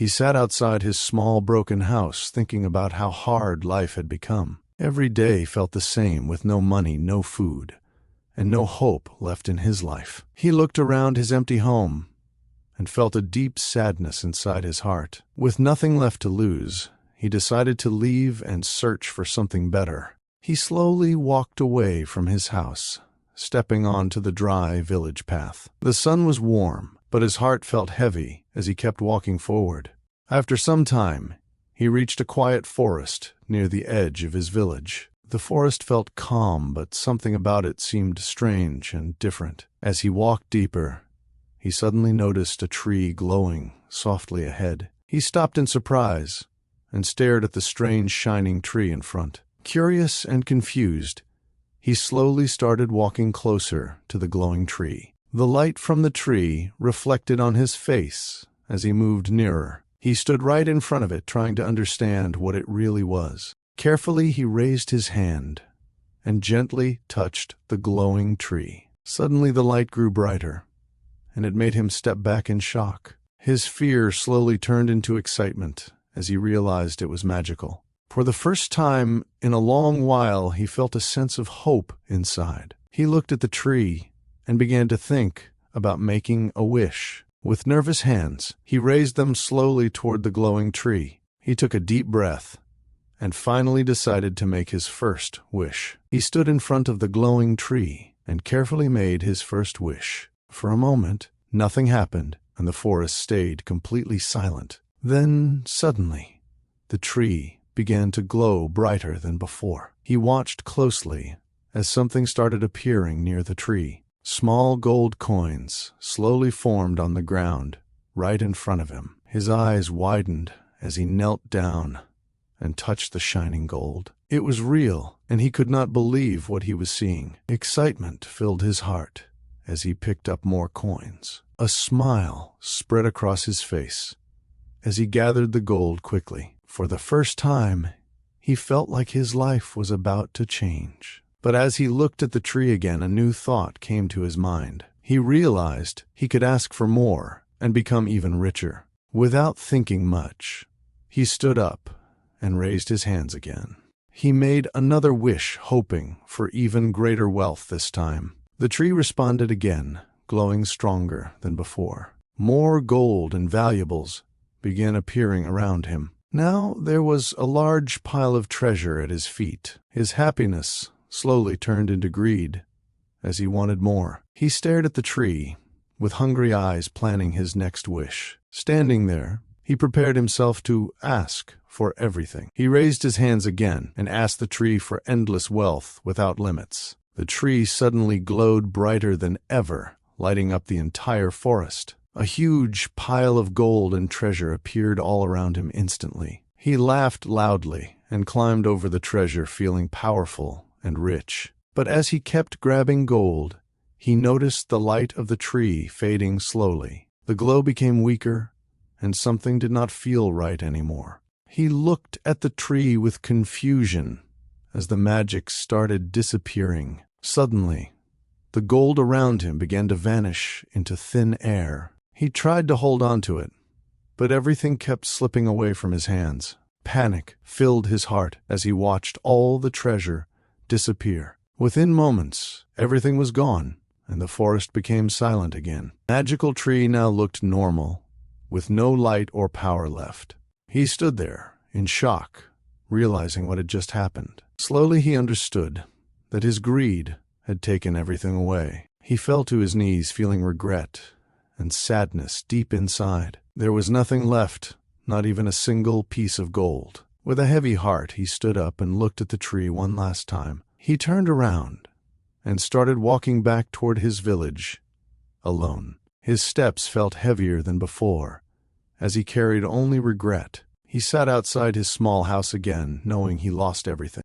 He sat outside his small broken house thinking about how hard life had become. Every day felt the same, with no money, no food, and no hope left in his life. He looked around his empty home and felt a deep sadness inside his heart. With nothing left to lose, he decided to leave and search for something better. He slowly walked away from his house, stepping onto the dry village path. The sun was warm, but his heart felt heavy as he kept walking forward. After some time, he reached a quiet forest near the edge of his village. The forest felt calm, but something about it seemed strange and different. As he walked deeper, he suddenly noticed a tree glowing softly ahead. He stopped in surprise and stared at the strange shining tree in front. Curious and confused, he slowly started walking closer to the glowing tree. The light from the tree reflected on his face as he moved nearer. He stood right in front of it, trying to understand what it really was. Carefully, he raised his hand and gently touched the glowing tree. Suddenly, the light grew brighter, and it made him step back in shock. His fear slowly turned into excitement as he realized it was magical. For the first time in a long while, he felt a sense of hope inside. He looked at the tree and began to think about making a wish. With nervous hands, he raised them slowly toward the glowing tree. He took a deep breath and finally decided to make his first wish. He stood in front of the glowing tree and carefully made his first wish. For a moment, nothing happened, and the forest stayed completely silent. Then, suddenly, the tree began to glow brighter than before. He watched closely as something started appearing near the tree. Small gold coins slowly formed on the ground right in front of him. His eyes widened as he knelt down and touched the shining gold. It was real, and he could not believe what he was seeing. Excitement filled his heart as he picked up more coins. A smile spread across his face as he gathered the gold quickly. For the first time, he felt like his life was about to change. But as he looked at the tree again, a new thought came to his mind. He realized he could ask for more and become even richer. Without thinking much, he stood up and raised his hands again. He made another wish, hoping for even greater wealth this time. The tree responded again, glowing stronger than before. More gold and valuables began appearing around him. Now there was a large pile of treasure at his feet. His happiness slowly turned into greed as he wanted more. He stared at the tree with hungry eyes, planning his next wish. Standing there, he prepared himself to ask for everything. He raised his hands again and asked the tree for endless wealth without limits. The tree suddenly glowed brighter than ever, lighting up the entire forest. A huge pile of gold and treasure appeared all around him instantly. He laughed loudly and climbed over the treasure, feeling powerful and rich. But as he kept grabbing gold, he noticed the light of the tree fading slowly. The glow became weaker, and something did not feel right anymore. He looked at the tree with confusion as the magic started disappearing. Suddenly, the gold around him began to vanish into thin air. He tried to hold on to it, but everything kept slipping away from his hands. Panic filled his heart as he watched all the treasure disappear. Within moments, everything was gone, and the forest became silent again. The magical tree now looked normal, with no light or power left. He stood there, in shock, realizing what had just happened. Slowly he understood that his greed had taken everything away. He fell to his knees, feeling regret and sadness deep inside. There was nothing left, not even a single piece of gold. With a heavy heart, he stood up and looked at the tree one last time. He turned around and started walking back toward his village, alone. His steps felt heavier than before, as he carried only regret. He sat outside his small house again, knowing he lost everything.